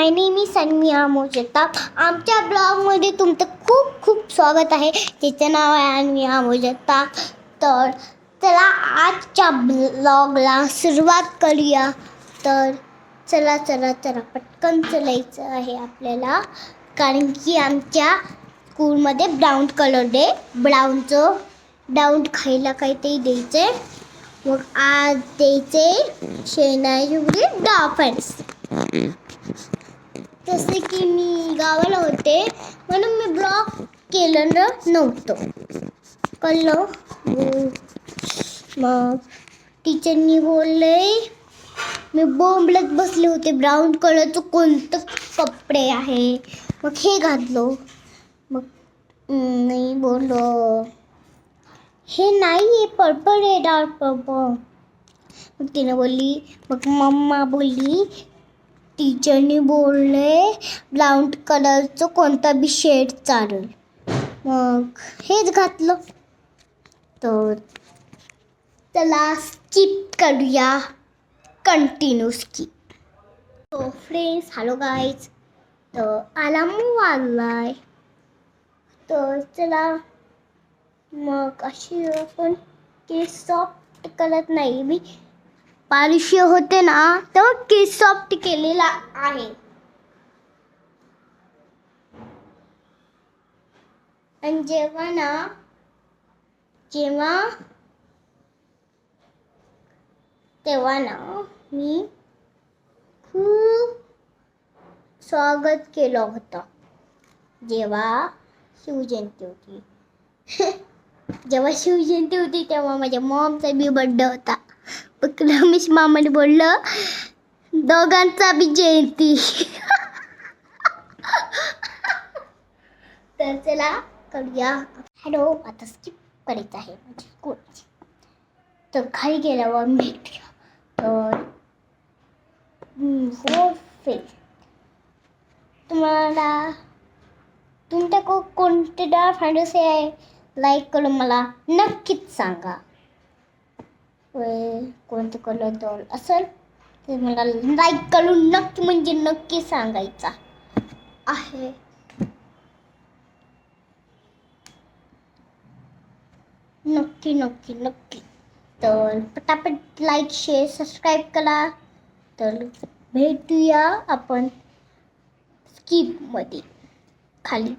My name is सन्मिया मोजताप. आमच्या ब्लॉगमध्ये तुमचं खूप खूप स्वागत आहे. तिचं नाव आहे अन्मिया मोजताप. तर चला आजच्या ब्लॉगला सुरुवात करूया. तर चला चला चला पटकन चलायचं आहे आपल्याला, कारण की आमच्या स्कूलमध्ये ब्राऊन कलर डे. ब्राऊन खायला काहीतरी द्यायचे. मग आज द्यायचे शेणायुरी डॉफन्स. जसे की मी गावाला होते म्हणून मी ब्लॉग केलं नव्हतं कळलं. मग टीचरनी बोलले, मी बोंबलत बसले होते ब्राऊन कलरचं कोणतं कपडे आहे. मग हे घातलो. मग नाही बोललो, हे नाही आहे, पर्पल आहे, डार्क पर्पल. मग तिने बोलली, मग मम्मा बोलली, टीचरनी बोलले ब्राऊन कलरचं कोणता बी शेड चालेल. मग हेच घातलं. तर चला स्किप करूया, कंटिन्यू स्किप. तो फ्रेंड्स, हॅलो गाईज. तर अलार्म वाजलाय. तर चला मग अशी आपण केस सॉफ्ट करत नाही. मी पारुष्य होते ना तेव्हा केस सॉफ्ट केलेला आहे. आणि जेव्हा मी खूप स्वागत केलं होतं. जेव्हा शिवजयंती होती तेव्हा माझ्या मॉमचा बी बर्थडे होता. मग रमेश मामाने बोललं दोघांचा बी जयंती. तर चला करूया. हॅलो, आता स्किप करायचं आहे म्हणजे स्कूलची. तर खाली गेल्यावर भेटूया. तर हो फ्रेंड्स, तुम्हाला तुमच्या कोणते डाळ फॅन्टसी आहे लाईक करून मला नक्कीच सांगा. कोणते कलर दोन असेल ते मला लाईक करून नक्की सांगायचा आहे. नक्की. तर पटापट लाईक शेअर सबस्क्राईब करा. तर भेटूया आपण स्किपमध्ये खाली.